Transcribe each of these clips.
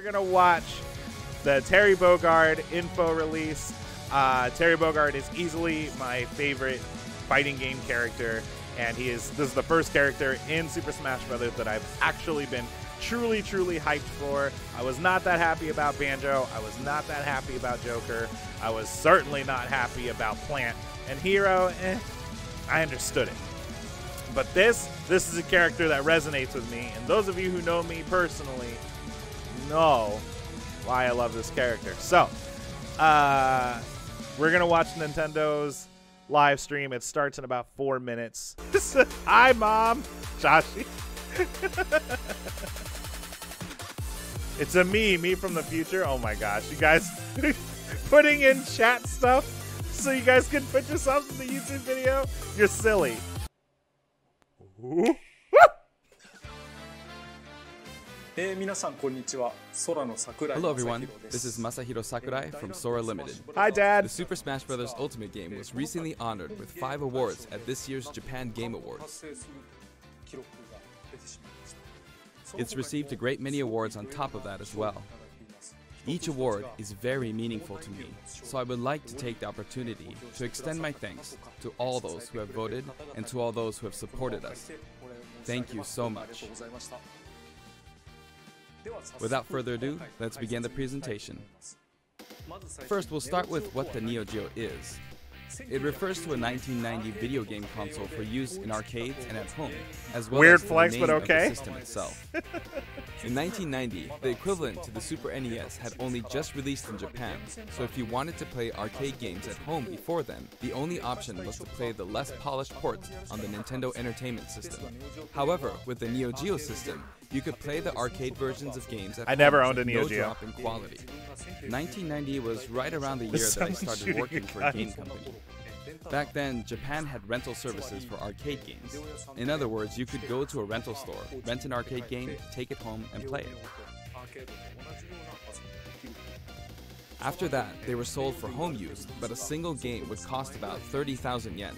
going to watch the Terry Bogard info release. Terry Bogard is easily my favorite fighting game character, and this is the first character in Super Smash Bros. That I've actually been truly hyped for. I was not that happy about Banjo. I was not that happy about Joker. I was certainly not happy about Plant. And Hero, I understood it. But this is a character that resonates with me, and those of you who know me personally know why I love this character. So, we're going to watch Nintendo's live stream. It starts in about 4 minutes. Hi, Mom. Shashi. It's a me from the future. Oh my gosh, you guys putting in chat stuff so you guys can put yourselves in the YouTube video? You're silly. Ooh. Hello everyone, this is Masahiro Sakurai from Sora Limited. Hi Dad! The Super Smash Bros. Ultimate game was recently honored with 5 awards at this year's Japan Game Awards. It's received a great many awards on top of that as well. Each award is very meaningful to me, so I would like to take the opportunity to extend my thanks to all those who have voted and to all those who have supported us. Thank you so much. Without further ado, let's begin the presentation. First, we'll start with what the Neo Geo is. It refers to a 1990 video game console for use in arcades and at home, as well as the name of the system itself. In 1990, the equivalent to the Super NES had only just released in Japan, so if you wanted to play arcade games at home before then, the only option was to play the less polished ports on the Nintendo Entertainment System. However, with the Neo Geo system, you could play the arcade versions of games at home with no drop in quality. 1990 was right around the year that I started working for a game company. Back then, Japan had rental services for arcade games. In other words, you could go to a rental store, rent an arcade game, take it home, and play it. After that, they were sold for home use, but a single game would cost about 30,000 yen.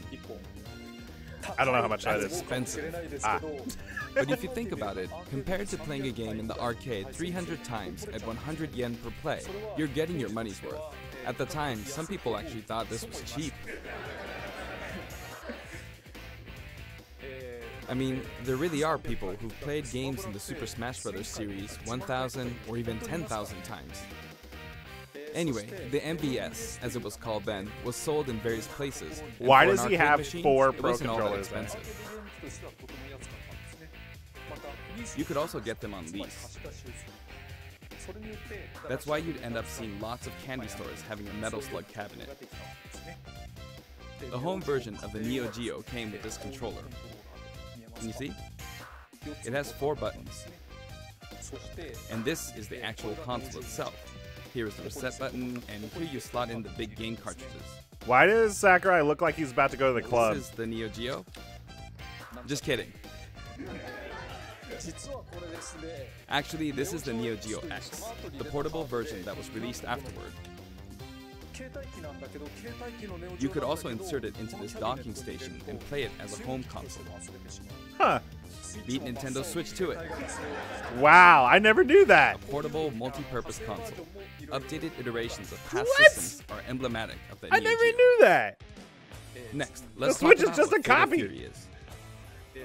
I don't know how much that is. Expensive. But if you think about it, compared to playing a game in the arcade 300 times at 100 yen per play, you're getting your money's worth. At the time, some people actually thought this was cheap. I mean, there really are people who've played games in the Super Smash Bros. Series 1,000 or even 10,000 times. Anyway, the MBS, as it was called then, was sold in various places. Why does he have machine, 4 it Pro wasn't all that controllers then? expensive. You could also get them on lease. That's why you'd end up seeing lots of candy stores having a Metal Slug cabinet. The home version of the Neo Geo came with this controller. Can you see? It has 4 buttons. And this is the actual console itself. Here is the reset button, and here you slot in the big game cartridges. Why does Sakurai look like he's about to go to the club? This is the Neo Geo. Just kidding. Actually, this is the Neo Geo X, the portable version that was released afterward. You could also insert it into this docking station and play it as a home console. Huh. Beat Nintendo Switch to it. Wow, I never knew that. A portable, multi-purpose console. Updated iterations of past What? systems are emblematic of the I Neo never Geo. knew that. Next, let's Switch talk is about just what a Fatal copy. Fury is.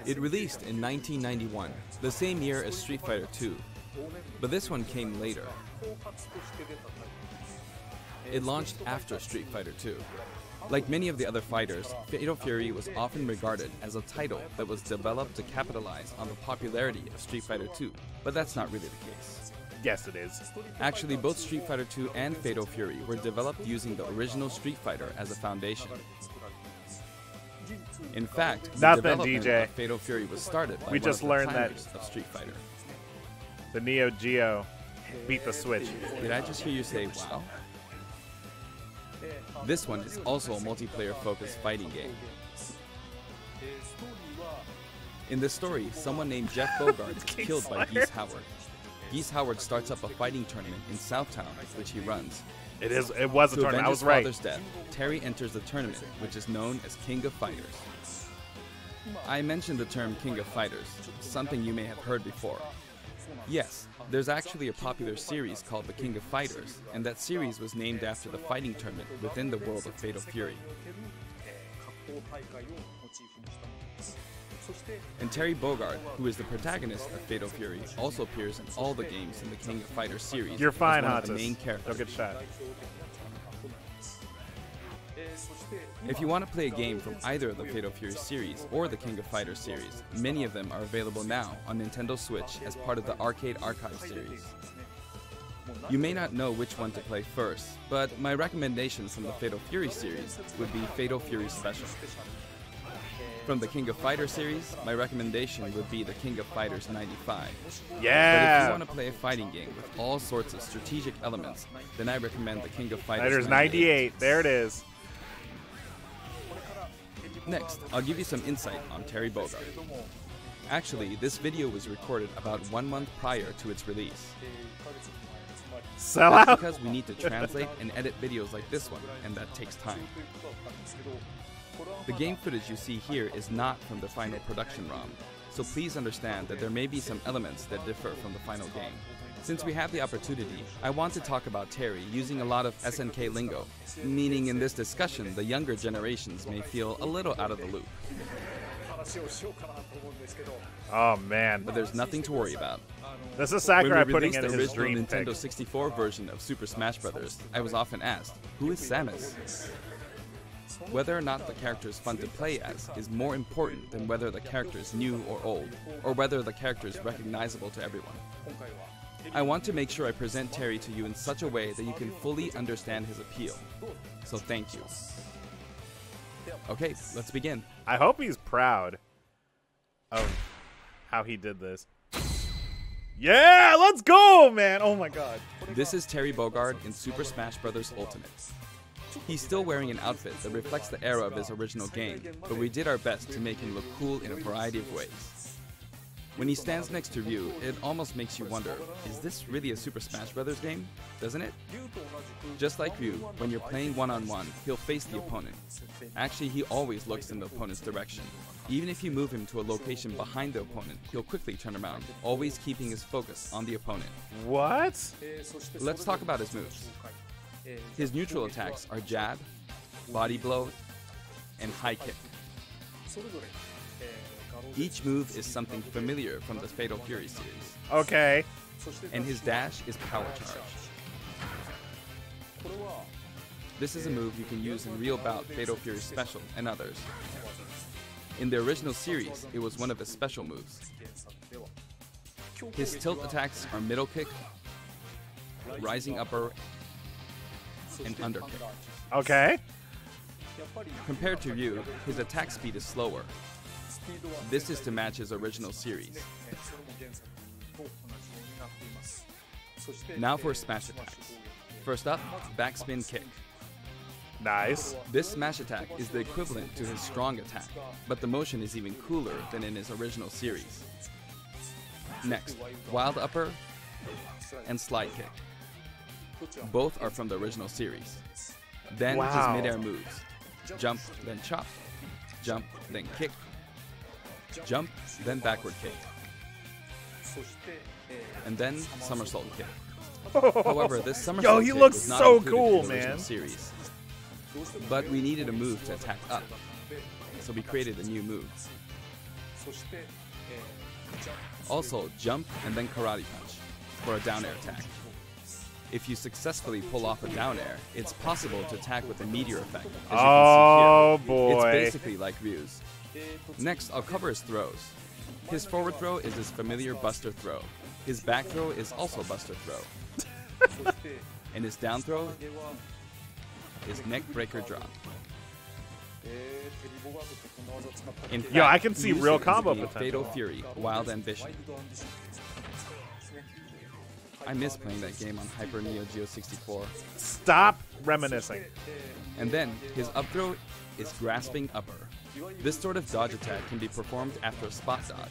It released in 1991, the same year as Street Fighter II, but this one came later. It launched after Street Fighter II. Like many of the other fighters, Fatal Fury was often regarded as a title that was developed to capitalize on the popularity of Street Fighter II, but that's not really the case. Yes, it is. Actually, both Street Fighter II and Fatal Fury were developed using the original Street Fighter as a foundation. In fact, the development of Fatal Fury was started by one of the designers of Street Fighter. The Neo Geo beat the Switch. Did I just hear you say, wow? This one is also a multiplayer-focused fighting game. In this story, someone named Jeff Bogard is killed by Geese Howard. Geese Howard starts up a fighting tournament in Southtown, which he runs. It was a tournament, I was right. To avenge his father's death, Terry enters the tournament, which is known as King of Fighters. I mentioned the term King of Fighters, something you may have heard before. Yes, there's actually a popular series called The King of Fighters, and that series was named after the fighting tournament within the world of Fatal Fury. And Terry Bogard, who is the protagonist of Fatal Fury, also appears in all the games in the King of Fighters series. You're fine, as one of the Hatas. main characters. Go get shot. If you want to play a game from either of the Fatal Fury series or the King of Fighters series, many of them are available now on Nintendo Switch as part of the Arcade Archive series. You may not know which one to play first, but my recommendations from the Fatal Fury series would be Fatal Fury Special. From the King of Fighters series, my recommendation would be the King of Fighters 95. Yeah! But if you want to play a fighting game with all sorts of strategic elements, then I recommend the King of Fighters 98. There it is. Next, I'll give you some insight on Terry Bogard. Actually, this video was recorded about 1 month prior to its release. Sell That's out? because we need to translate and edit videos like this one, and that takes time. The game footage you see here is not from the final production ROM, so please understand that there may be some elements that differ from the final game. Since we have the opportunity, I want to talk about Terry using a lot of SNK lingo, meaning in this discussion the younger generations may feel a little out of the loop. Oh, man. But there's nothing to worry about. This is When we Sakurai putting released in the his original dream Nintendo pick. 64 version of Super Smash Bros., I was often asked, who is Samus? Whether or not the character is fun to play as is more important than whether the character is new or old, or whether the character is recognizable to everyone. I want to make sure I present Terry to you in such a way that you can fully understand his appeal. So thank you. Okay, let's begin. I hope he's proud of how he did this. Yeah, let's go, man. Oh my god. This is Terry Bogard in Super Smash Bros. Ultimate. He's still wearing an outfit that reflects the era of his original game, but we did our best to make him look cool in a variety of ways. When he stands next to Ryu, it almost makes you wonder, is this really a Super Smash Bros. Game? Doesn't it? Just like Ryu, when you're playing one-on-one, he'll face the opponent. Actually, he always looks in the opponent's direction. Even if you move him to a location behind the opponent, he'll quickly turn around, always keeping his focus on the opponent. What? Let's talk about his moves. His neutral attacks are jab, body blow, and high kick. Each move is something familiar from the Fatal Fury series. Okay. And his dash is power charge. This is a move you can use in Real Bout, Fatal Fury Special, and others. In the original series, it was one of his special moves. His tilt attacks are middle kick, rising upper, and underkick. Okay. Compared to Ryu, his attack speed is slower. This is to match his original series. Now for smash attacks. First up, backspin kick. Nice. This smash attack is the equivalent to his strong attack, but the motion is even cooler than in his original series. Next, wild upper and slide kick. Both are from the original series. Then his midair moves. Jump, then chop. Jump, then kick. Jump, then backward kick. And then somersault kick. However, this somersault kick looks was not so included cool, in the original man. series. But we needed a move to attack up, so we created a new move. Also, jump and then karate punch for a down air attack. If you successfully pull off a down air, it's possible to attack with a meteor effect, as you can Oh see here. boy. It's basically like Ryu's. Next, I'll cover his throws. His forward throw is his familiar buster throw. His back throw is also buster throw. And his down throw is neck breaker drop. In fact, Yo, I can he see used real it in the combo game potential. Fatal Fury, Wild Ambition. I miss playing that game on Hyper Neo Geo 64. Stop reminiscing. And then, his up throw is grasping upper. This sort of dodge attack can be performed after a spot dodge.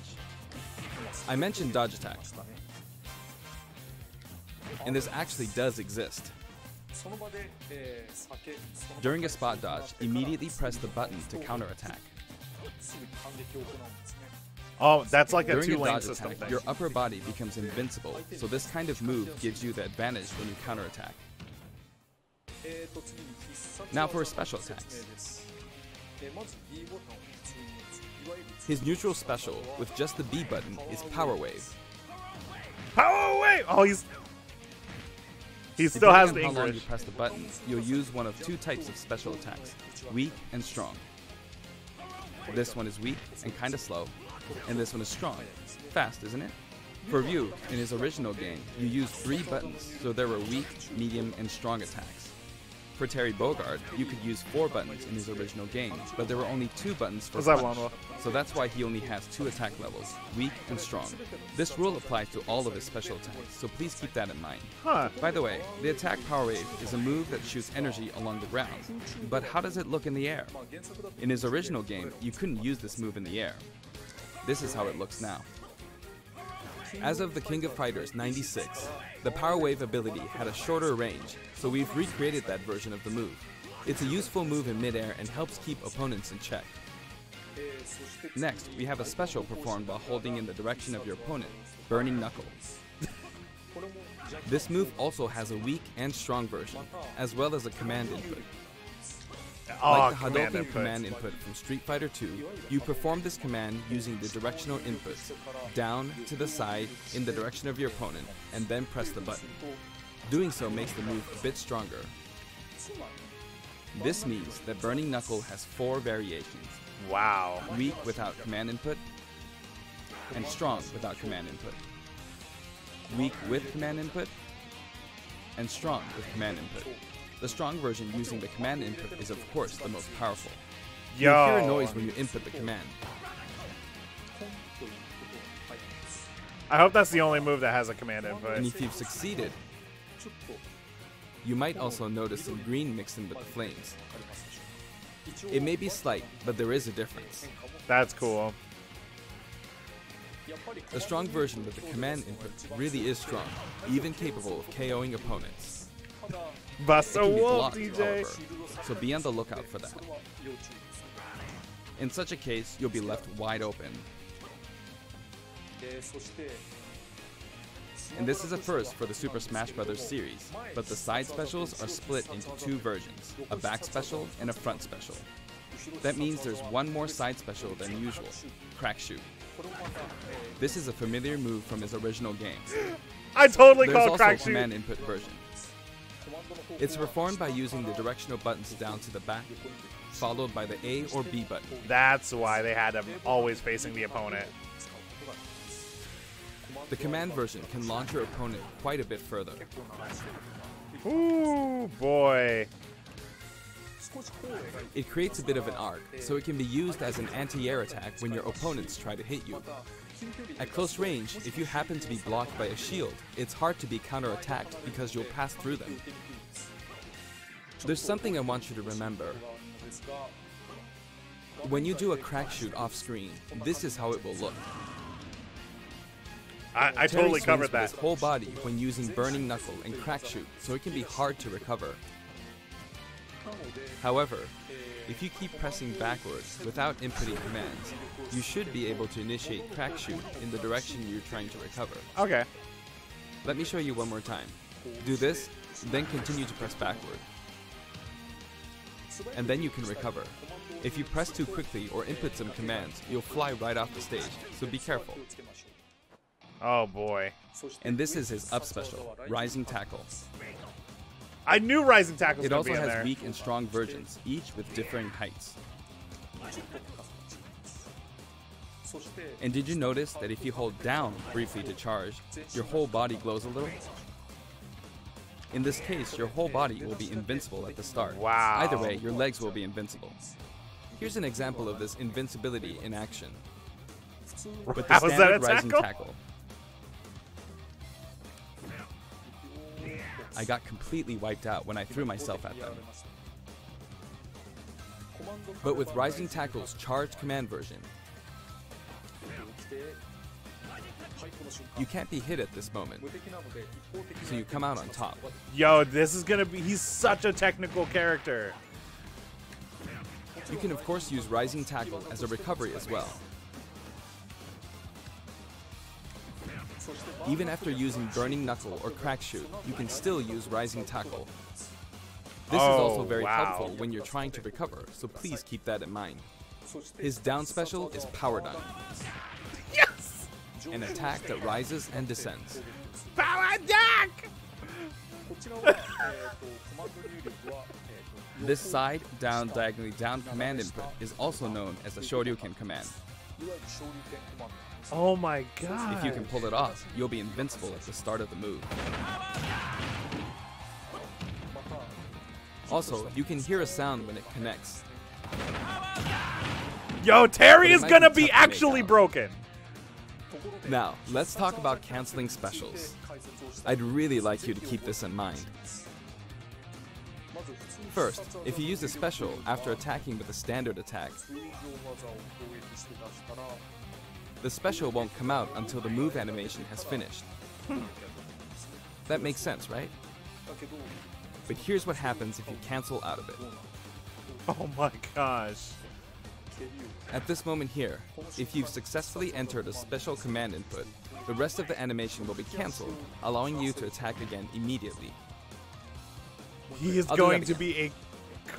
I mentioned dodge attack, and this actually does exist. During a spot dodge, immediately press the button to counterattack. Oh, that's like a During a two-lane dodge system attack, thing. your upper body becomes invincible, so this kind of move gives you the advantage when you counterattack. Now for his special attacks. His neutral special, with just the B button, is Power Wave. Power Wave! Oh, he still Depending has on the how long you English. press the button, you'll use one of two types of special attacks, weak and strong. This one is weak and kinda slow, and this one is strong. Fast, isn't it? For Ryu, in his original game, you used 3 buttons, so there were weak, medium, and strong attacks. For Terry Bogard, you could use 4 buttons in his original game, but there were only 2 buttons for What's that punch. one? So that's why he only has 2 attack levels, weak and strong. This rule applies to all of his special attacks, so please keep that in mind. Huh. By the way, the attack Power Wave is a move that shoots energy along the ground. But how does it look in the air? In his original game, you couldn't use this move in the air. This is how it looks now. As of the King of Fighters 96, the Power Wave ability had a shorter range, so we've recreated that version of the move. It's a useful move in midair and helps keep opponents in check. Next, we have a special performed while holding in the direction of your opponent, Burning Knuckle. This move also has a weak and strong version, as well as a command input. Oh, Like the command Hadouken input. command input from Street Fighter 2, you perform this command using the directional inputs, down, to the side, in the direction of your opponent, and then press the button. Doing so makes the move a bit stronger. This means that Burning Knuckle has 4 variations. Wow. Weak without command input, and strong without command input. Weak with command input, and strong with command input. The strong version using the command input is of course the most powerful. Yo. You'll hear a noise when you input the command. I hope that's the only move that has a command input. And if you've succeeded, you might also notice some green mixed in with the flames. It may be slight, but there is a difference. That's cool. The strong version with the command input really is strong, even capable of KOing opponents. Bust It a can be wolf, blocked, DJ. however, so be on the lookout for that. In such a case, you'll be left wide open. And this is a first for the Super Smash Bros. Series, but the side specials are split into 2 versions, a back special and a front special. That means there's one more side special than usual, Crack Shoot. This is a familiar move from his original game. I totally There's call also a crack shoot. command input version. It's performed by using the directional buttons down to the back, followed by the A or B button. That's why they had him always facing the opponent. The command version can launch your opponent quite a bit further. Ooh, boy. It creates a bit of an arc, so it can be used as an anti-air attack when your opponents try to hit you. At close range, if you happen to be blocked by a shield, it's hard to be counterattacked because you'll pass through them. There's something I want you to remember. When you do a crack shoot off screen, this is how it will look. I Terry totally swings covered with that. his whole body when using Burning Knuckle and Crack Shoot, so it can be hard to recover. However, if you keep pressing backwards without inputting commands, you should be able to initiate Crack Shoot in the direction you're trying to recover. Okay. Let me show you one more time. Do this, then continue to press backward. And then you can recover. If you press too quickly or input some commands, you'll fly right off the stage, so be careful. Oh, boy. And this is his up special, Rising Tackle. I knew Rising Tackle was It going to also be in has there. weak and strong versions, each with differing heights. And did you notice that if you hold down briefly to charge, your whole body glows a little? In this case, your whole body will be invincible at the start. Wow. Either way, your legs will be invincible. Here's an example of this invincibility in action. With the How is that standard a Rising tackle? Tackle. I got completely wiped out when I threw myself at them. But with Rising Tackle's charged command version, you can't be hit at this moment, so you come out on top. Yo, this is going to be... He's such a technical character. You can of course use Rising Tackle as a recovery as well. Even after using Burning Knuckle or Crack Shoot, you can still use Rising Tackle. This is also very helpful when you're trying to recover, so please keep that in mind. His down special is Power Down. Yes! An attack that rises and descends. Power attack! This side, down, diagonally down command input is also known as the Shoryuken command. Oh my god. If you can pull it off, you'll be invincible at the start of the move. Also, you can hear a sound when it connects. Yo, Terry is might gonna be be tough to make actually out. broken. Now, let's talk about canceling specials. I'd really like you to keep this in mind. First, if you use a special after attacking with a standard attack, the special won't come out until the move animation has finished. That makes sense, right? But here's what happens if you cancel out of it. Oh my gosh. At this moment here, if you've successfully entered a special command input, the rest of the animation will be cancelled, allowing you to attack again immediately. He is I'll do going that to again. be a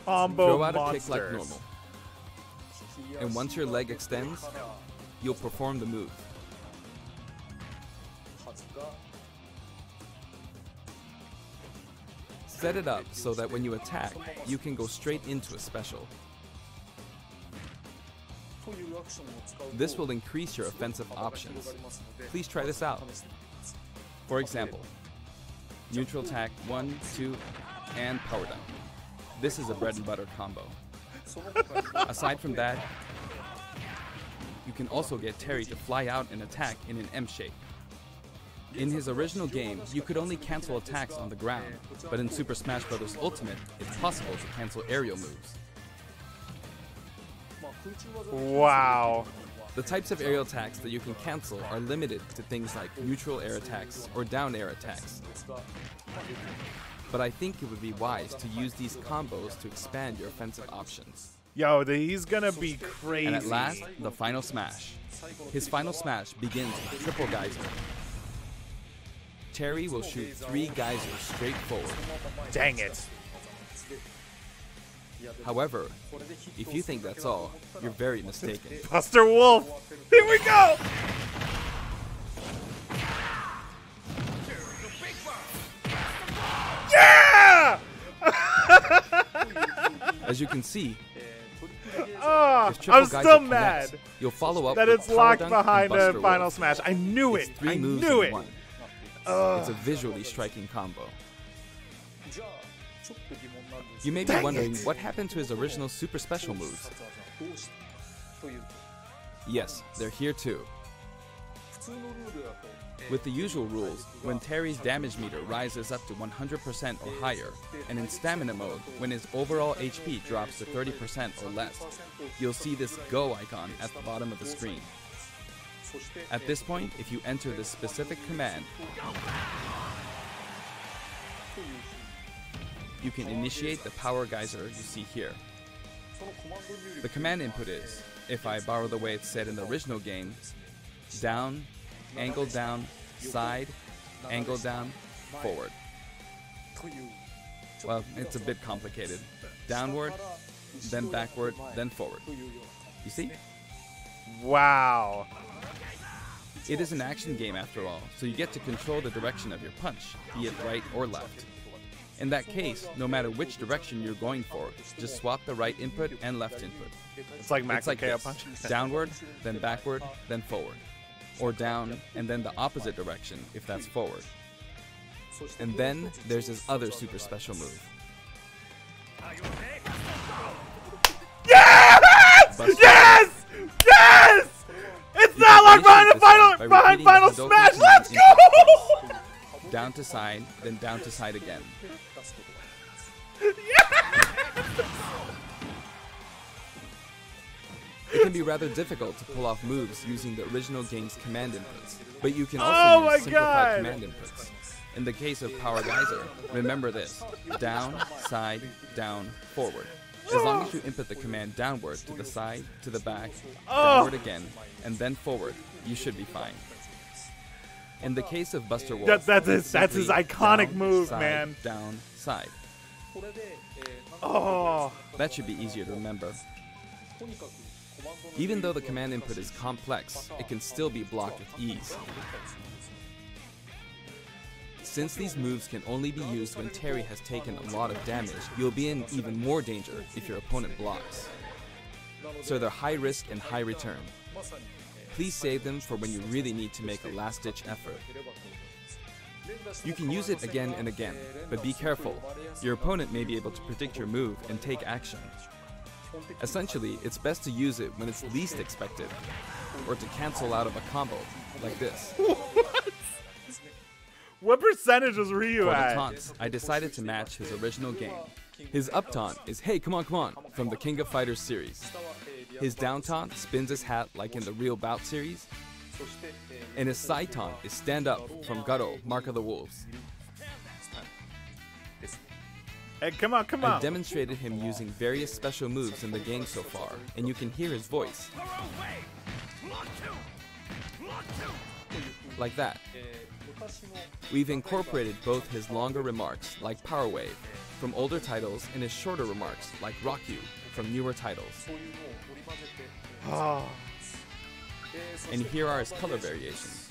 combo Throw out monster. a kick like normal. And once your leg extends, you'll perform the move. Set it up so that when you attack, you can go straight into a special. This will increase your offensive options. Please try this out. For example, neutral attack 1, 2, and power down. This is a bread and butter combo. Aside from that, you can also get Terry to fly out and attack in an M shape. In his original game, you could only cancel attacks on the ground, but in Super Smash Bros. Ultimate, it's possible to cancel aerial moves. Wow. The types of aerial attacks that you can cancel are limited to things like neutral air attacks or down air attacks. But I think it would be wise to use these combos to expand your offensive options. Yo, he's gonna be crazy. And at last, the final smash. His final smash begins with triple geyser. Terry will shoot 3 geysers straight forward. Dang it. However, if you think that's all, you're very mistaken. Buster Wolf. Here we go. Yeah! As you can see, Oh, if triple I'm geyser still connects, mad you'll follow up that with it's power locked dunk and behind the Buster final Wolf. smash. I knew it. It's 3 I moves knew in it. one. It's a visually striking combo. You may be Dang wondering it. what happened to his original super special moves. Yes, they're here too. With the usual rules, when Terry's damage meter rises up to 100% or higher, and in stamina mode, when his overall HP drops to 30% or less, you'll see this Go icon at the bottom of the screen. At this point, if you enter this specific command, you can initiate the power geyser you see here. The command input is, if I borrow the way it's said in the original game, down, angle down, side, angle down, forward. Well, it's a bit complicated. Downward, then backward, then forward. You see? Wow. It is an action game after all, so you get to control the direction of your punch, be it right or left. In that case, no matter which direction you're going for, just swap the right input and left input. It's like Max It's like KO this. punch. Downward, then backward, then forward. Or down, and then the opposite direction if that's forward. And then there's his other super special move. Yes! Buster. Yes! Yes! It's You not can locked behind the initiate this final by repeating final the Hadouken smash. command Let's in go! Down to side, then down to side again. It can be rather difficult to pull off moves using the original game's command inputs, but you can Oh also my use simplified God. command inputs. In the case of Power Geyser, remember this: down, side, down, forward. As long as you input the command downward, to the side, to the back, downward again, and then forward, you should be fine. Oh. You can be rather difficult to pull off moves using the original game's command inputs, but you can also use simplified command inputs. In the case of Power Geyser, remember this: down, side, down, forward. As long as you input the command downward, to the side, to the back, downward again, and then forward, you should be fine. In the case of Buster Wolf, That's his iconic down, move, side, man. Down, side. Oh. That should be easier to remember. Even though the command input is complex, it can still be blocked with ease. Since these moves can only be used when Terry has taken a lot of damage, you'll be in even more danger if your opponent blocks. So they're high risk and high return. Please save them for when you really need to make a last-ditch effort. You can use it again and again, but be careful. Your opponent may be able to predict your move and take action. Essentially, it's best to use it when it's least expected, or to cancel out of a combo, like this. What percentage was Ryu For the at? taunts, I decided to match his original game. His up taunt is "Hey, come on," from the King of Fighters series. His down taunt spins his hat like in the Real Bout series. And his side taunt is "Stand Up" from Goro, Mark of the Wolves. Hey, come on. I've demonstrated him using various special moves in the game so far, and you can hear his voice. Like that. We've incorporated both his longer remarks, like Power Wave, from older titles, and his shorter remarks, like Rock You, from newer titles. Oh. And here are his color variations.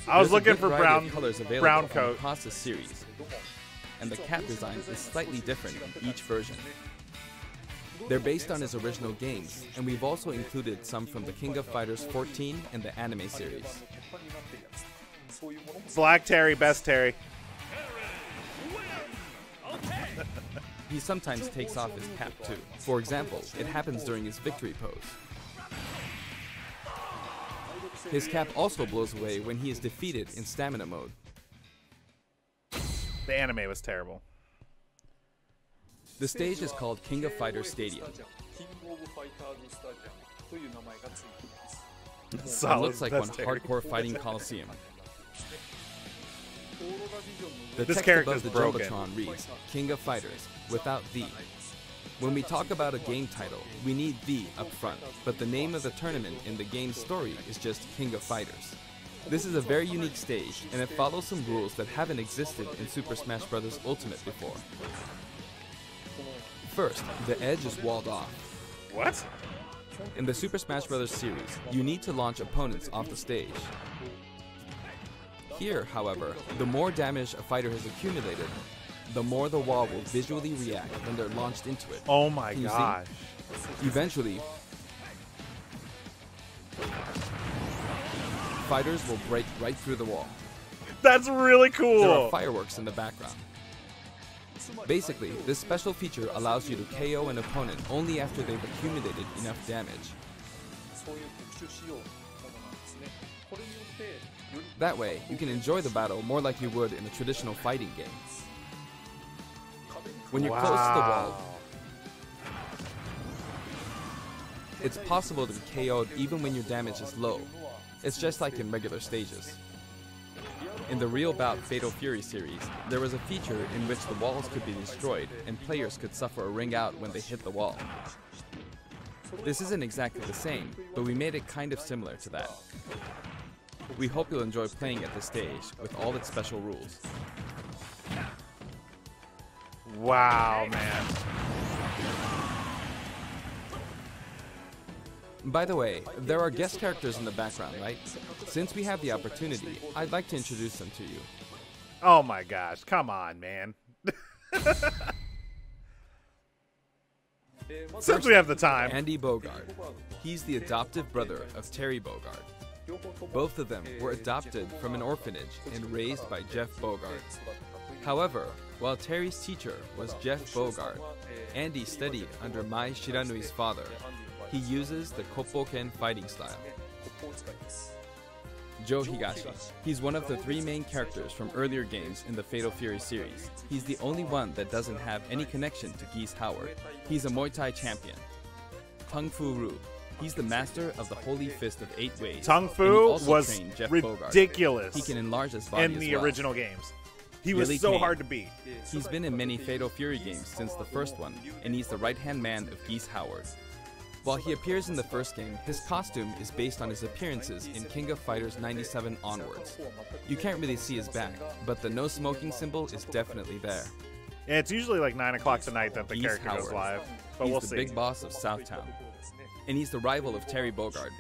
I was There's a looking good for variety of colors available brown on coat. across the series, and the cap design is slightly different in each version. They're based on his original games, and we've also included some from the King of Fighters 14 and the anime series. Black Terry, best Terry. He sometimes takes off his cap too. For example, it happens during his victory pose. His cap also blows away when he is defeated in stamina mode. The anime was terrible. The stage is called King of Fighters Stadium. It looks like one hardcore fighting coliseum. The This text character above is the broken. Jumbotron reads, King of Fighters, without the. When we talk about a game title, we need the up front, but the name of the tournament in the game's story is just King of Fighters. This is a very unique stage, and it follows some rules that haven't existed in Super Smash Bros. Ultimate before. First, the edge is walled off. What? In the Super Smash Bros. Series, you need to launch opponents off the stage. Here, however, the more damage a fighter has accumulated, the more the wall will visually react when they're launched into it. Oh my Can you see? gosh. Eventually, fighters will break right through the wall. That's really There are cool. fireworks in the background. Basically, this special feature allows you to KO an opponent only after they've accumulated enough damage. That way, you can enjoy the battle more like you would in a traditional fighting game. When you're close to the wall, it's possible to be KO'd even when your damage is low. It's just like in regular stages. In the Real Bout Fatal Fury series, there was a feature in which the walls could be destroyed and players could suffer a ring out when they hit the wall. This isn't exactly the same, but we made it kind of similar to that. We hope you'll enjoy playing at this stage with all its special rules. Wow, man. By the way, there are guest characters in the background, right? Since we have the opportunity, I'd like to introduce them to you. Oh my gosh. Come on, man. Since we have the time. Andy Bogard. He's the adoptive brother of Terry Bogard. Both of them were adopted from an orphanage and raised by Jeff Bogard. However, while Terry's teacher was Jeff Bogard, Andy studied under Mai Shiranui's father. He uses the Koppoken fighting style. Joe Higashi. He's one of the three main characters from earlier games in the Fatal Fury series. He's the only one that doesn't have any connection to Geese Howard. He's a Muay Thai champion. Tung Fu Ru. He's the master of the Holy Fist of 8 Ways. Tung and he Fu also was trained Jeff ridiculous Bogard. He can enlarge his body in as the well. original games. He was Billy so Kane. hard to beat. He's been in many Fatal Fury games since the first one, and he's the right-hand man of Geese Howard. While he appears in the first game, his costume is based on his appearances in King of Fighters 97 onwards. You can't really see his back, but the no smoking symbol is definitely there. Yeah, it's usually like 9 o'clock tonight that the Geese character goes Howard. live, but He's we'll the see. big boss of Southtown. And he's the rival of Terry Bogard.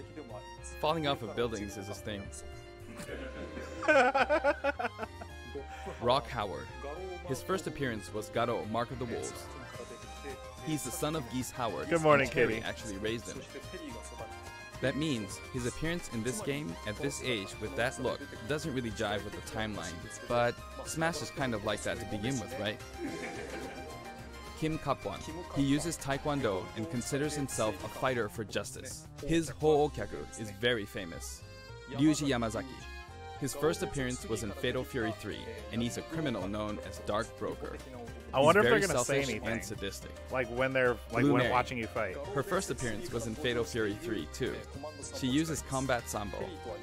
Falling off of buildings is his thing. Rock Howard. His first appearance was Garo, Mark of the Wolves. He's the son of Geese Howard. Good morning, and Terry Kitty. actually raised him. That means his appearance in this game at this age with that look doesn't really jive with the timeline, but Smash is kind of like that to begin with, right? Kim Kapwan. He uses Taekwondo and considers himself a fighter for justice. His Ho'okyaku is very famous. Ryuji Yamazaki. His first appearance was in Fatal Fury 3, and he's a criminal known as Dark Broker. I wonder if He's they're very gonna say selfish anything, and sadistic. like when they're Blue when Mary. watching you fight. Her first appearance was in Fatal Fury 3 too. She uses combat sambo,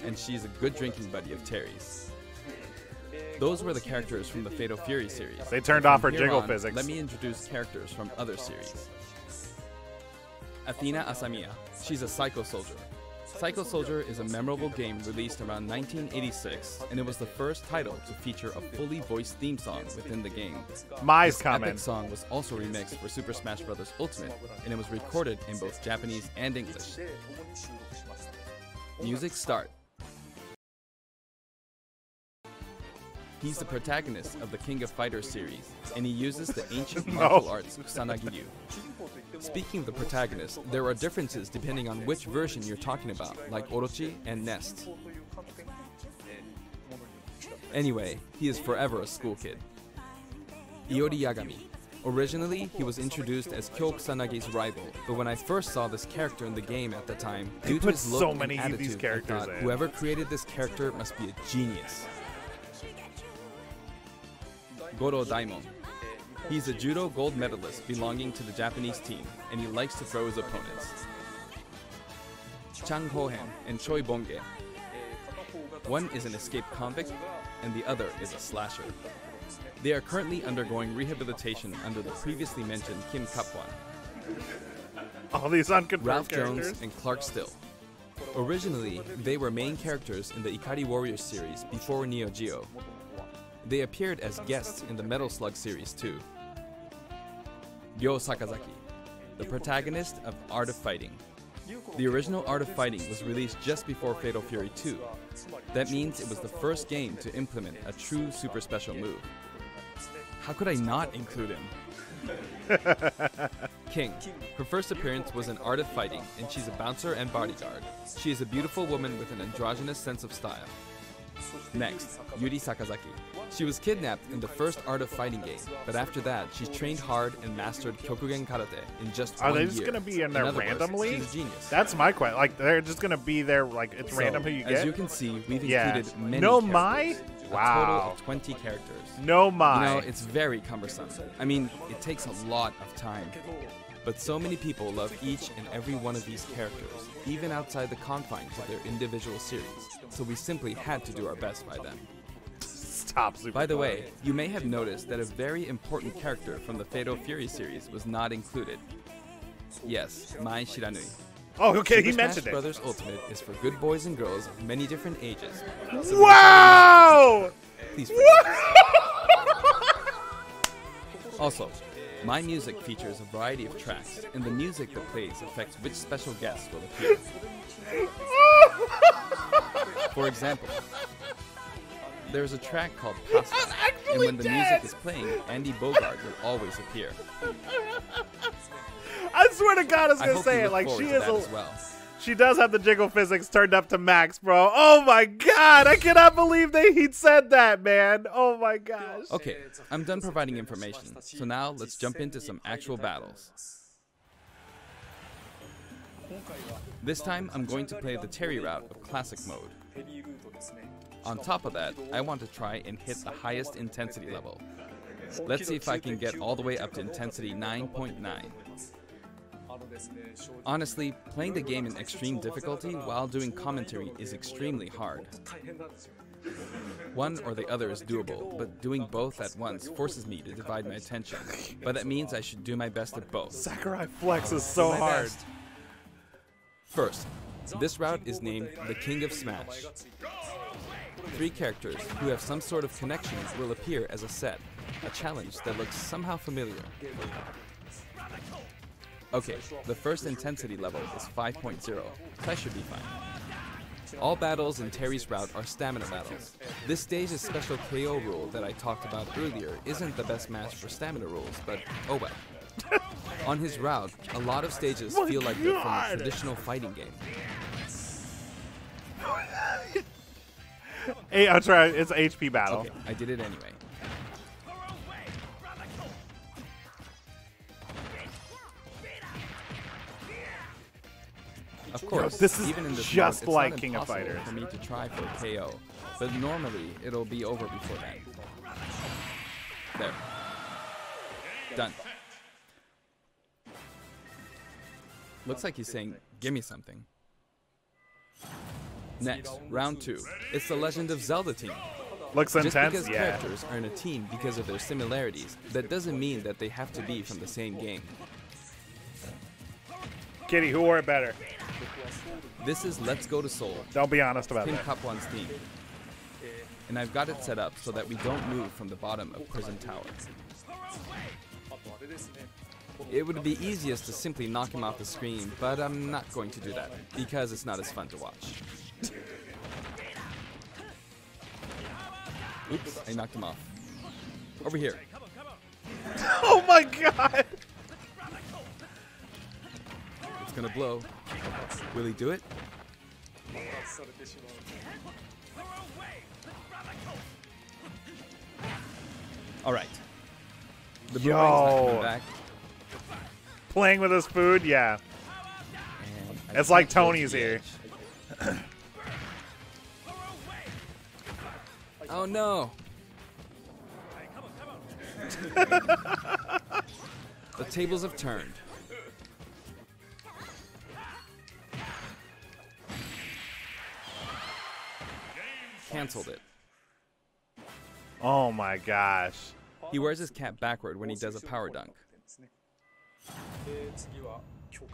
and she's a good drinking buddy of Terry's. Those were the characters from the Fatal Fury series. They turned From off her here jiggle on, physics. Let me introduce characters from other series. Athena Asamiya. She's a Psycho Soldier. Psycho Soldier is a memorable game released around 1986, and it was the first title to feature a fully voiced theme song within the game. Mai's This comment. epic song was also remixed for Super Smash Bros. Ultimate, and it was recorded in both Japanese and English. Music start. He's the protagonist of the King of Fighters series, and he uses the ancient martial arts Kusanagi-ryu. Speaking of the protagonist, there are differences depending on which version you're talking about, like Orochi and Nest. Anyway, he is forever a school kid. Yuri Yagami. Originally, he was introduced as Kyo Kusanagi's rival, but when I first saw this character in the game at the time, They due to put his look so and many of attitude, these I characters thought in. whoever created this character must be a genius. Goro Daimon. He's a judo gold medalist belonging to the Japanese team, and he likes to throw his opponents. Chang Koehan and Choi Bonge. One is an escaped convict, and the other is a slasher. They are currently undergoing rehabilitation under the previously mentioned Kim Kapwan. All these unconfirmed Ralf characters. Jones and Clark Still. Originally, they were main characters in the Ikari Warriors series before Neo Geo. They appeared as guests in the Metal Slug series too. Ryo Sakazaki, the protagonist of Art of Fighting. The original Art of Fighting was released just before Fatal Fury 2. That means it was the first game to implement a true super special move. How could I not include him? King. Her first appearance was in Art of Fighting, and she's a bouncer and bodyguard. She is a beautiful woman with an androgynous sense of style. Next, Yuri Sakazaki. She was kidnapped in the first Art of Fighting game, but after that, she trained hard and mastered Kyokugen Karate in just Are 1 they year. just gonna be in there other words, randomly? she's a genius. That's my question. Like they're just gonna be there. Like it's So, random who you As get. you can see, we've Yeah. included many No characters. Mai? A total Wow. of 20 characters. No Mai. You know, it's very cumbersome. I mean, it takes a lot of time. But so many people love each and every one of these characters, even outside the confines of their individual series, so we simply had to do our best by them. Stop. Super By the Bowl. way, you may have noticed that a very important character from the Fatal Fury series was not included. Yes, Mai Shiranui. Oh, okay. He Super mentioned Smash it. Brothers Ultimate is for good boys and girls of many different ages. So Wow. please Also, my music features a variety of tracks, and the music that plays affects which special guests will appear. For example, there's a track called Pasta, and when the music is playing, Andy Bogard will always appear. I swear to God, I was I gonna hope say you it. look Like forward she to is that a. as well. She does have the jiggle physics turned up to max, bro. Oh my God! I cannot believe he said that, man. Oh my gosh. Okay, I'm done providing information, so now let's jump into some actual battles. This time, I'm going to play the Terry route of Classic mode. On top of that, I want to try and hit the highest intensity level. Let's see if I can get all the way up to intensity 9.9. Honestly, playing the game in extreme difficulty while doing commentary is extremely hard. One or the other is doable, but doing both at once forces me to divide my attention. But that means I should do my best at both. Sakurai flexes so My hard. best. First, this route is named the King of Smash. 3 characters who have some sort of connection will appear as a set, a challenge that looks somehow familiar. Okay, the first intensity level is 5.0, so I should be fine. All battles in Terry's route are stamina battles. This stage's special KO rule that I talked about earlier isn't the best match for stamina rules, but oh well. On his route, a lot of stages feel like they're from a traditional fighting game. Hey, I'm sorry, it's an HP battle. Okay, I did it anyway. Of course, this is even in this just mode, like it's not King of impossible Fighters. for me to try for a KO, but normally it'll be over before that. There. Done. Looks like he's saying, "Give me something." Next, round 2. It's the Legend of Zelda team. Looks Just intense, because yeah. characters are in a team because of their similarities, that doesn't mean that they have to be from the same game. Kitty, who wore it better? This is Let's Go to Seoul, Don't be honest about Kim that. Kapwan's theme. And I've got it set up so that we don't move from the bottom of Prison Tower. It would be easiest to simply knock him off the screen, but I'm not going to do that, because it's not as fun to watch. Oops, I knocked him off. Over here. Oh my god! It's gonna blow. Will he do it? Alright. The boomerang's not coming back. Playing with his food, yeah. And It's like Tony's here. Oh no! The tables have turned. Cancelled it. Oh my gosh. He wears his cap backward when he does a power dunk.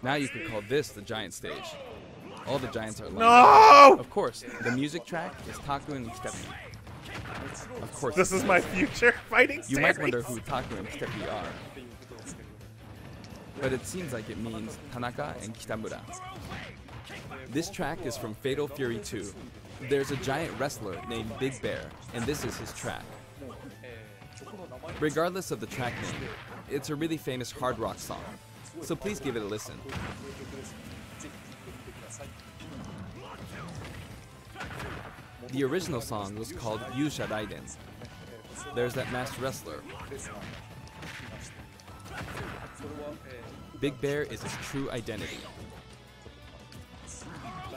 Now you could call this the giant stage. All the giants are lined up. No! Of course, the music track is Taku and Stepi. Of course. This is my future fighting You series. might wonder who Taku and Stepi are. But it seems like it means Tanaka and Kitamura. This track is from Fatal Fury 2. There's a giant wrestler named Big Bear, and this is his track. Regardless of the track name, it's a really famous hard rock song, so please give it a listen. The original song was called Yusha Raiden. There's that masked wrestler. Big Bear is his true identity.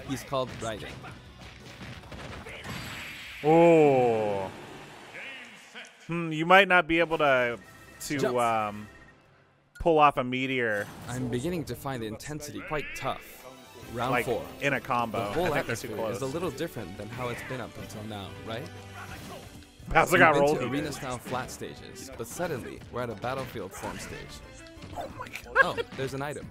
He's called Raiden. Oh. You might not be able to pull off a meteor I'm beginning to find the intensity quite tough. Round like 4. in a combo. The I whole think they're too atmosphere close. is a little different than how it's been up until now, right? Bowser We've got been rolled. to arena-style flat stages, but suddenly we're at a battlefield form stage. Oh, there's an item.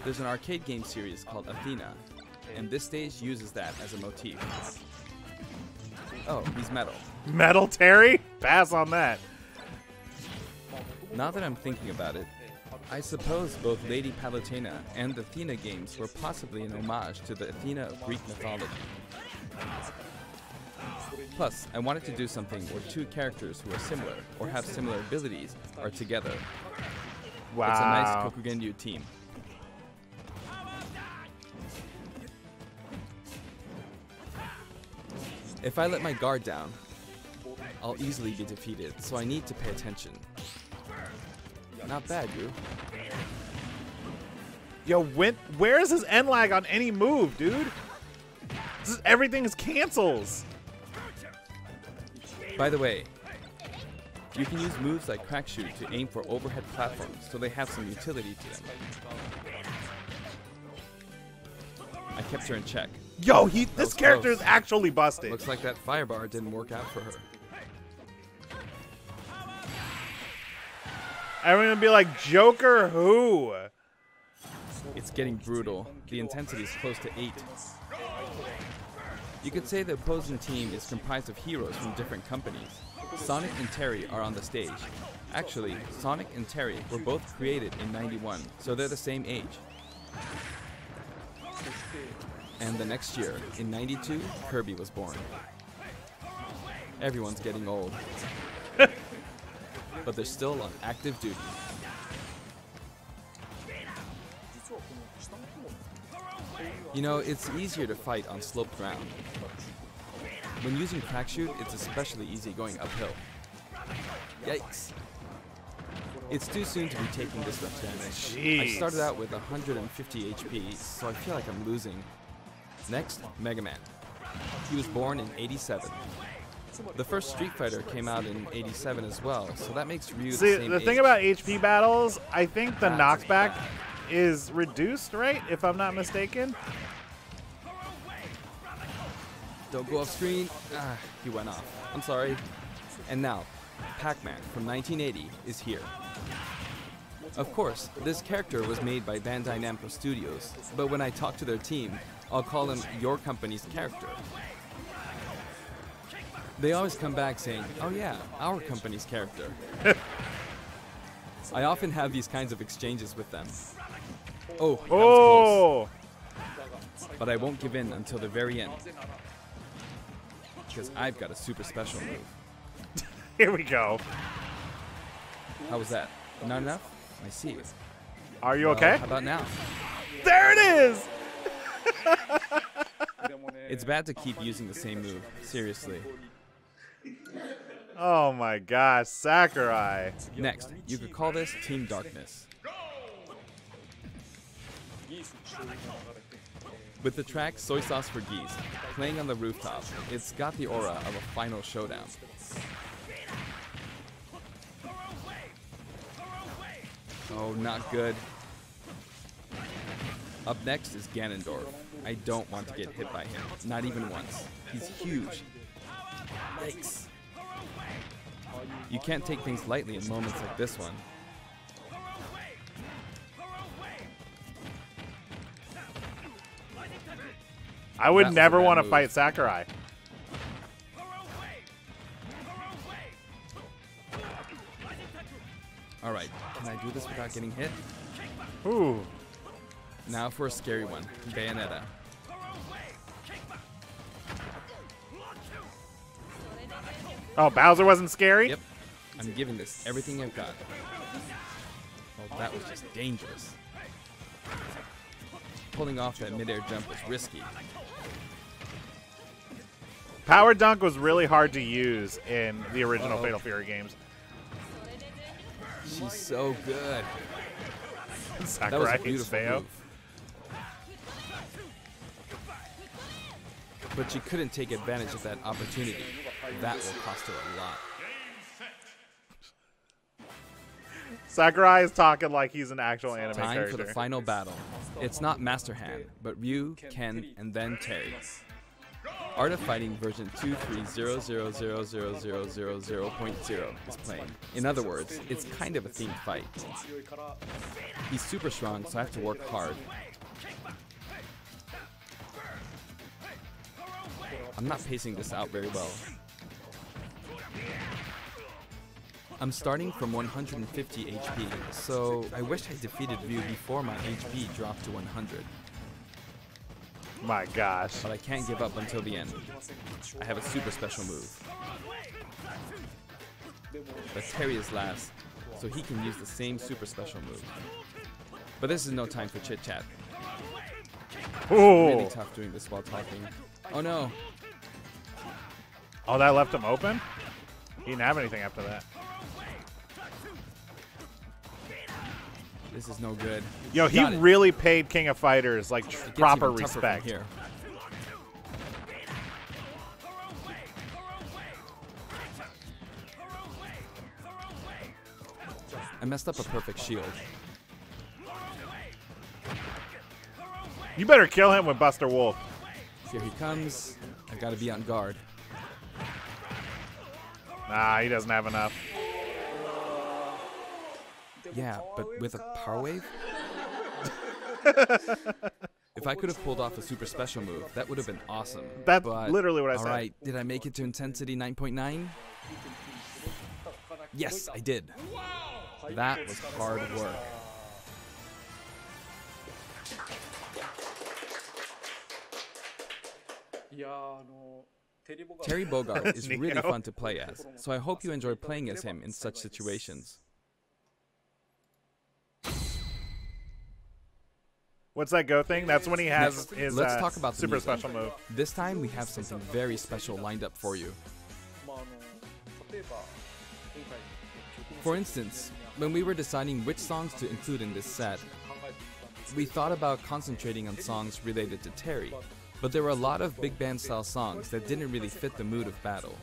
There's an arcade game series called Athena, and this stage uses that as a motif. Oh, he's metal. Metal Terry? Pass on that. Now that I'm thinking about it, I suppose both Lady Palutena and the Athena games were possibly an homage to the Athena of Greek mythology. Plus, I wanted to do something where 2 characters who are similar or have similar abilities are together. Wow. It's a nice Kokugenryu team. If I let my guard down, I'll easily be defeated, so I need to pay attention. Not bad, you. Yo, where is his end lag on any move, dude? Everything is cancels. By the way, you can use moves like Crack Shoot to aim for overhead platforms, so they have some utility to them. I kept her in check. Yo, this character close. is actually busted. Looks like that firebar didn't work out for her. I'm gonna be like, Joker who? It's getting brutal. The intensity is close to 8. You could say the opposing team is comprised of heroes from different companies. Sonic and Terry are on the stage. Actually, Sonic and Terry were both created in '91, so they're the same age. And the next year, in '92, Kirby was born. Everyone's getting old. But they're still on active duty. You know, it's easier to fight on sloped ground. When using crack shoot, it's especially easy going uphill. Yikes. It's too soon to be taking this much damage. Jeez. I started out with 150 HP, so I feel like I'm losing. Next, Mega Man. He was born in '87. The first Street Fighter came out in '87 as well, so that makes Ryu the same age. Thing about HP battles, I think the knockback is reduced, right? If I'm not mistaken. Don't go off screen. Ah, he went off. I'm sorry. And now, Pac-Man from 1980 is here. Of course, this character was made by Bandai Namco Studios, but when I talk to their team, I'll call him your company's character. They always come back saying, oh yeah, our company's character. I often have these kinds of exchanges with them. Oh, that was close. But I won't give in until the very end. Because I've got a super special move. Here we go. How was that? Not enough? I see. Are you okay? How about now? There it is! It's bad to keep using the same move. Seriously. Oh my gosh, Sakurai. Next, you could call this Team Darkness. With the track Soy Sauce for Geese playing on the rooftop, it's got the aura of a final showdown. Oh, not good. Up next is Ganondorf. I don't want to get hit by him, not even once. He's huge. Yikes. You can't take things lightly in moments like this one. I would never want to fight Sakurai. Alright, can I do this without getting hit? Ooh. Now for a scary one, Bayonetta. Oh, Bowser wasn't scary? Yep, I'm giving this everything I've got. Oh, that was just dangerous. Pulling off that midair jump was risky. Power Dunk was really hard to use in the original Fatal Fury games. She's so good. Sakurai That was a beautiful move. But she couldn't take advantage of that opportunity. That will cost her a lot. Sakurai is talking like he's an actual anime Time character. for the final battle. It's not Master Hand, but Ryu, Ken, and then Terry. Art of Fighting version 230000000.0 is playing. In other words, it's kind of a themed fight. He's super strong, so I have to work hard. I'm not pacing this out very well. I'm starting from 150 HP, so I wish I defeated Ryu before my HP dropped to 100. My gosh. But I can't give up until the end. I have a super special move. But Terry is last, so he can use the same super special move. But this is no time for chit-chat. Really tough doing this while talking. Oh no! Oh, that left him open? He didn't have anything after that. This is no good. Yo, he really paid King of Fighters like proper even tougher from respect. here. I messed up a perfect shield. You better kill him with Buster Wolf. Here he comes. I gotta be on guard. Nah, he doesn't have enough. Yeah, but with a power wave? If I could have pulled off a super special move, that would have been awesome. That's but, literally what I said. Alright, did I make it to intensity 9.9? Yes, I did. That was hard work. Terry Bogard is really fun to play as, so I hope you enjoy playing as him in such situations. What's that go thing? That's when he has his let's talk about the super music. special move. This time we have something very special lined up for you. For instance, when we were deciding which songs to include in this set, we thought about concentrating on songs related to Terry, but there were a lot of big band style songs that didn't really fit the mood of battle.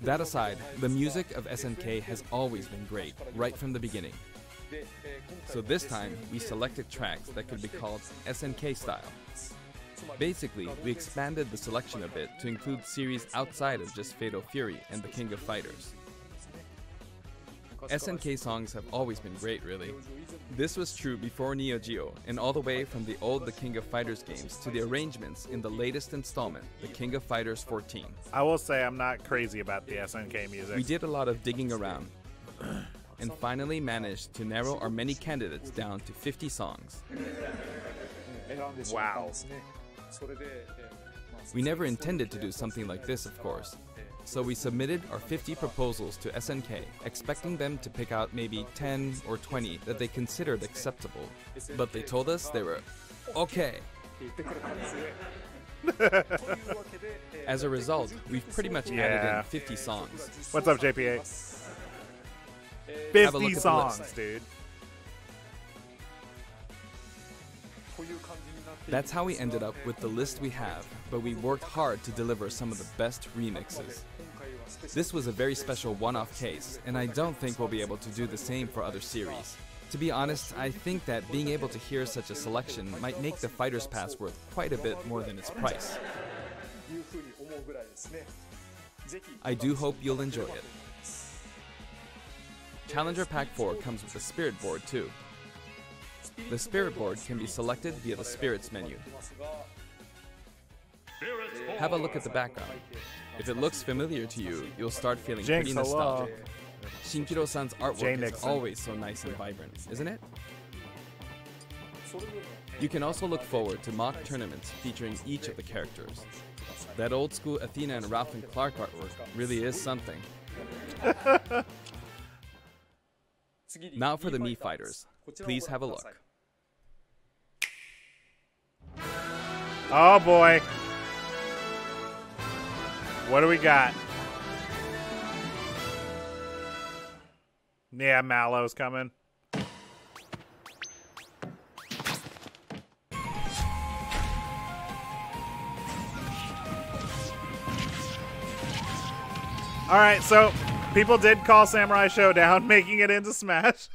That aside, the music of SNK has always been great, right from the beginning. So this time, we selected tracks that could be called SNK style. Basically, we expanded the selection a bit to include series outside of just Fatal Fury and the King of Fighters. SNK songs have always been great, really. This was true before Neo Geo, and all the way from the old The King of Fighters games to the arrangements in the latest installment, The King of Fighters 14. I will say I'm not crazy about the SNK music. We did a lot of digging around, and finally managed to narrow our many candidates down to 50 songs. Wow. We never intended to do something like this, of course. So we submitted our 50 proposals to SNK, expecting them to pick out maybe 10 or 20 that they considered acceptable. But they told us they were okay. As a result, we've pretty much added in 50 songs. What's up, JPA? Have a look 50 at songs, the list. dude. That's how we ended up with the list we have, but we worked hard to deliver some of the best remixes. This was a very special one-off case, and I don't think we'll be able to do the same for other series. To be honest, I think that being able to hear such a selection might make the Fighter's Pass worth quite a bit more than its price. I do hope you'll enjoy it. Challenger Pack 4 comes with a Spirit Board too. The Spirit Board can be selected via the Spirits menu. Have a look at the background. If it looks familiar to you, you'll start feeling pretty nostalgic. Shinkiro-san's artwork is always so nice and vibrant, isn't it? You can also look forward to mock tournaments featuring each of the characters. That old school Athena and Ralph and Clark artwork really is something. Now for the Mii Fighters. Please have a look. Oh boy. What do we got? Yeah, Mallow's coming. Alright, so people did call Samurai Showdown, making it into Smash.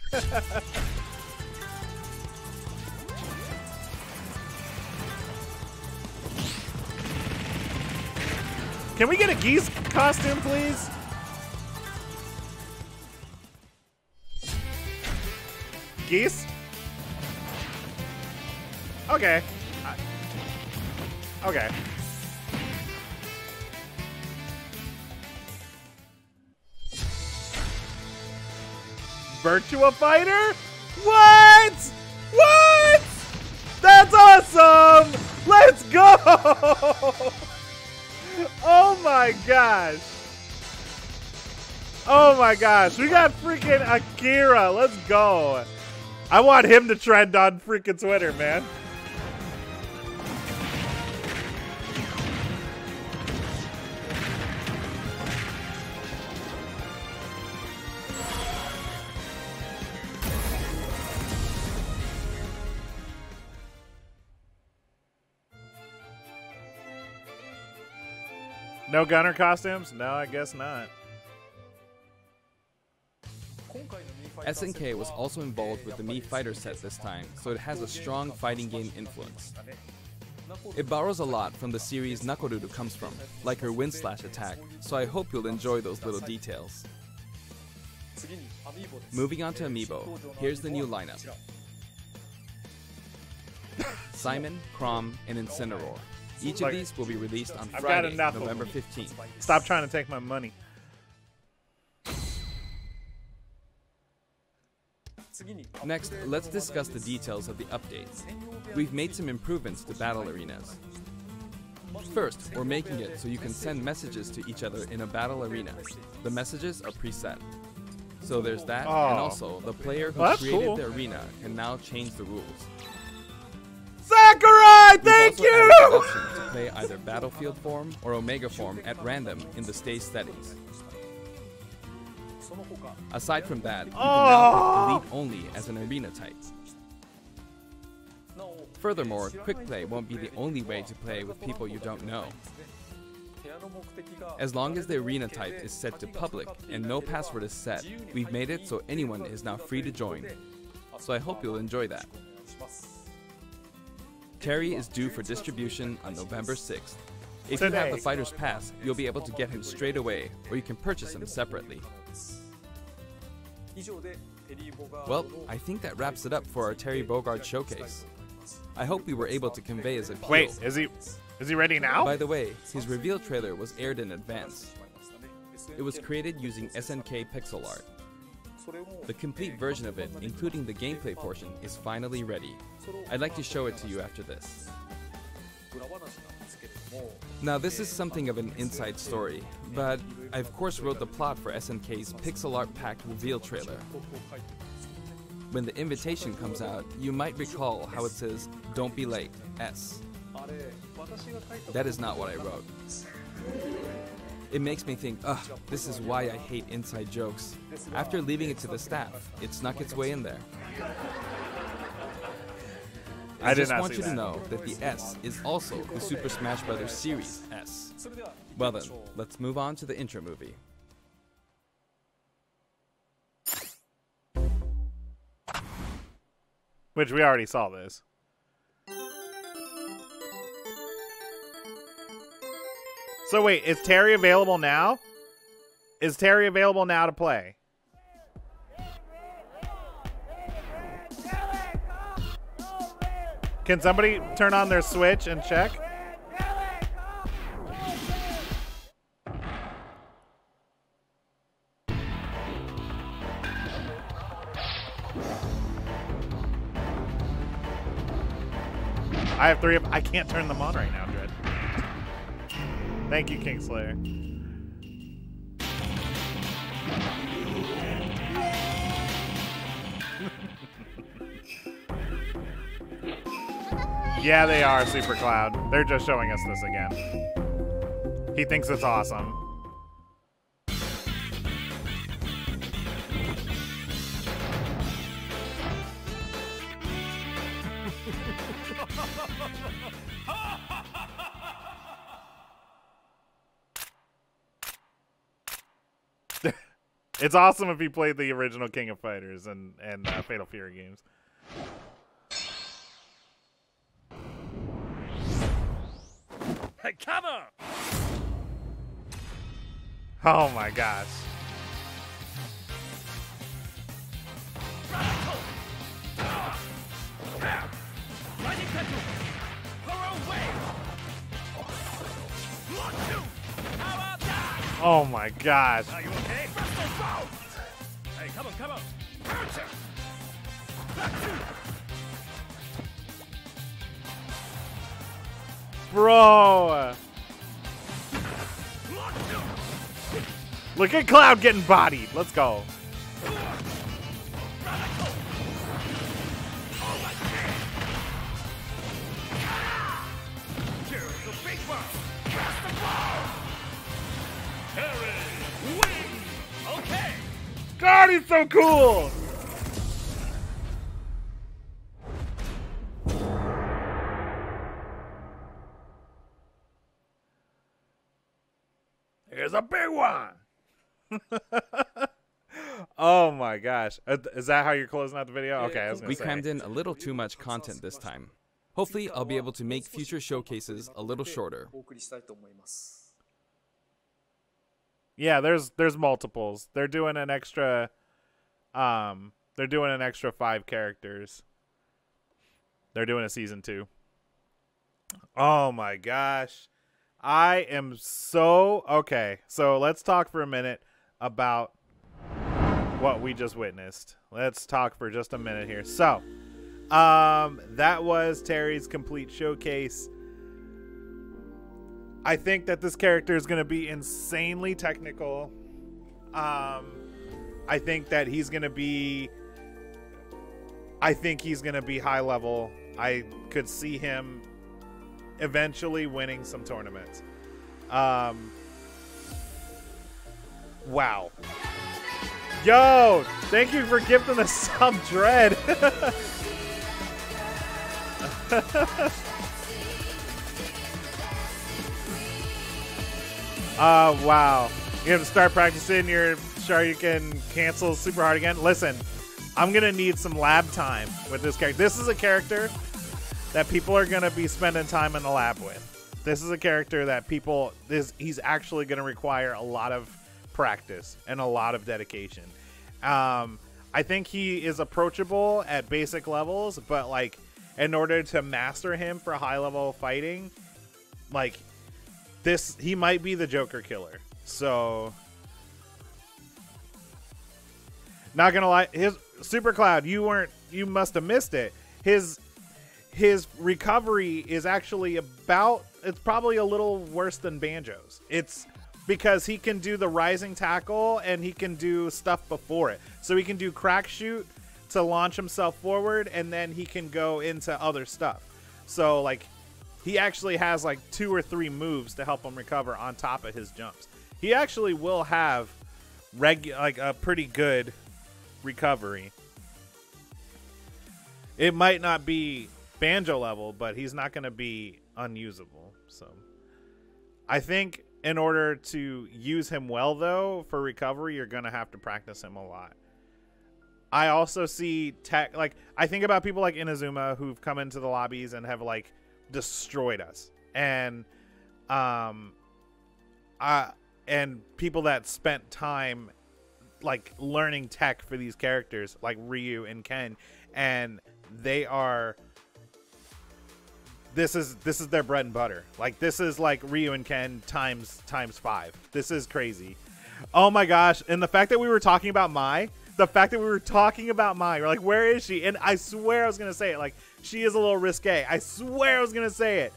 Can we get a Geese costume, please? Geese? Okay. Okay. Virtua Fighter? What? What? That's awesome! Let's go! Oh my gosh. Oh my gosh. We got freaking Akira. Let's go. I want him to trend on freaking Twitter, man. No gunner costumes? No, I guess not. SNK was also involved with the Mii Fighter set this time, so it has a strong fighting game influence. It borrows a lot from the series Nakoruru comes from, like her wind slash attack, so I hope you'll enjoy those little details. Moving on to Amiibo, here's the new lineup. Simon, Crom, and Incineroar. Each of these will be released on I've got Friday, enough of November them. 15th. Stop trying to take my money. Next, let's discuss the details of the updates. We've made some improvements to battle arenas. First, we're making it so you can send messages to each other in a battle arena. The messages are preset. So there's that, and also the player who created the arena can now change the rules. Sakurai, thank We've also you! added the option to play either Battlefield form or Omega form at random in the stage settings. Aside from that, you can now pick Elite only as an arena type. Furthermore, Quick Play won't be the only way to play with people you don't know. As long as the arena type is set to public and no password is set, we've made it so anyone is now free to join. So I hope you'll enjoy that. Terry is due for distribution on November 6th. If you have the Fighter's Pass, you'll be able to get him straight away, or you can purchase him separately. Well, I think that wraps it up for our Terry Bogard showcase. I hope we were able to convey his appeal. Wait, is he ready now? By the way, his reveal trailer was aired in advance. It was created using SNK pixel art. The complete version of it, including the gameplay portion, is finally ready. I'd like to show it to you after this. Now this is something of an inside story, but I of course wrote the plot for SNK's pixel art packed reveal trailer. When the invitation comes out, you might recall how it says, "Don't be late, S." That is not what I wrote. It makes me think, ugh, this is why I hate inside jokes. After leaving it to the staff, it snuck its way in there. I just want you to know that the S is also the Super Smash Bros. Series S. Well then, let's move on to the intro movie. Which we already saw this. So wait, is Terry available now? Is Terry available now to play? Can somebody turn on their Switch and check? I have 3 of. I can't turn them on right now, Dread. Thank you, Kingslayer. Yeah, they are, Super Cloud. They're just showing us this again. He thinks it's awesome. It's awesome if you played the original King of Fighters and Fatal Fury games. Hey, cover! Oh my gosh. Oh my gosh. Are you okay? Hey, come on, come on. Bro. Look at Cloud getting bodied. Let's go. God, he's so cool! Here's a big one! Oh my gosh. Is that how you're closing out the video? Okay, I was gonna say. We crammed in a little too much content this time. Hopefully, I'll be able to make future showcases a little shorter. Yeah, there's multiples. They're doing an extra 5 characters. They're doing a season 2. Oh my gosh. I am so okay. So let's talk for a minute about what we just witnessed. Let's talk for just a minute here. So, that was Terry's complete showcase. I think that this character is going to be insanely technical. I think that he's going to be high level. I could see him eventually winning some tournaments. Wow. Yo, thank you for gifting us some Dread. Wow. You have to start practicing your Shoryuken cancel super hard again. Listen, I'm going to need some lab time with this character. This is a character that people are going to be spending time in the lab with. This is a character that he's actually going to require a lot of practice and a lot of dedication. I think he is approachable at basic levels, but like in order to master him for high level fighting, like he might be the Joker killer. So not gonna lie, his Super Cloud, you must have missed it. His recovery is actually it's probably a little worse than Banjo's. It's because he can do the rising tackle and he can do stuff before it. So he can do crack shoot to launch himself forward, and then he can go into other stuff. So like he actually has like 2 or 3 moves to help him recover on top of his jumps. He actually will have like a pretty good recovery. It might not be Banjo level, but he's not going to be unusable. So I think in order to use him well, though, for recovery, you're going to have to practice him a lot. I also see I think about people like Inazuma who've come into the lobbies and have like destroyed us, and people that spent time like learning tech for these characters like Ryu and Ken, and this is their bread and butter. Like this is like Ryu and Ken times 5. This is crazy. Oh my gosh. And the fact that we were talking about Mai, we're like, where is she? And I swear I was gonna say it, like she is a little risque. I swear I was gonna say it.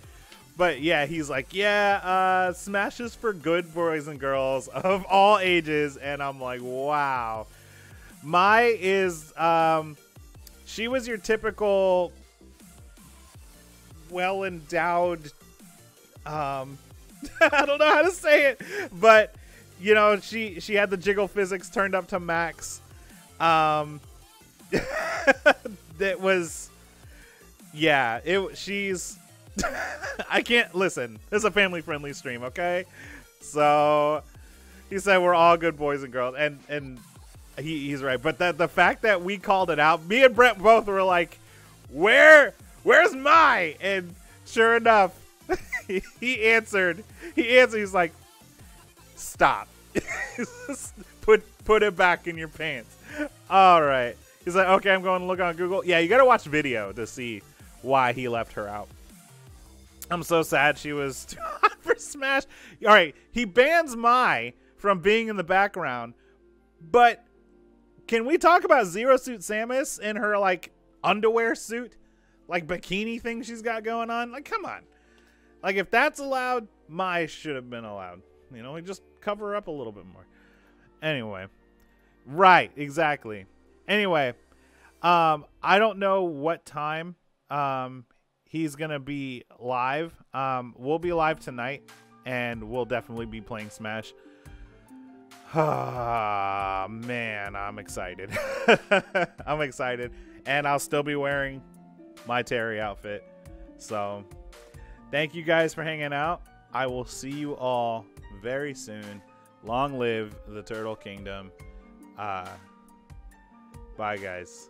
But yeah, he's like, yeah, Smash is for good boys and girls of all ages. And I'm like, wow. Mai is she was your typical well-endowed I don't know how to say it, but you know, she had the jiggle physics turned up to max. That was, yeah, she's I can't listen. This is a family-friendly stream, okay? So he said we're all good boys and girls, and he's right. But the fact that we called it out, me and Brent both were like, where's Mai? And sure enough, he answered. He's like, stop. Put it back in your pants. All right. He's like, okay, I'm going to look on Google. Yeah, you got to watch video to see why he left her out. I'm so sad she was too hot for Smash. All right, he bans Mai from being in the background, but can we talk about Zero Suit Samus and her like underwear suit, like bikini thing she's got going on? Like, come on. Like, if that's allowed, Mai should have been allowed. You know, we just cover her up a little bit more. Anyway, right, exactly. Anyway, I don't know what time he's gonna be live. We'll be live tonight, and we'll definitely be playing Smash. Ah, man, I'm excited. I'm excited, and I'll still be wearing my Terry outfit. So thank you guys for hanging out. I will see you all very soon. Long live the Turtle Kingdom. Bye, guys.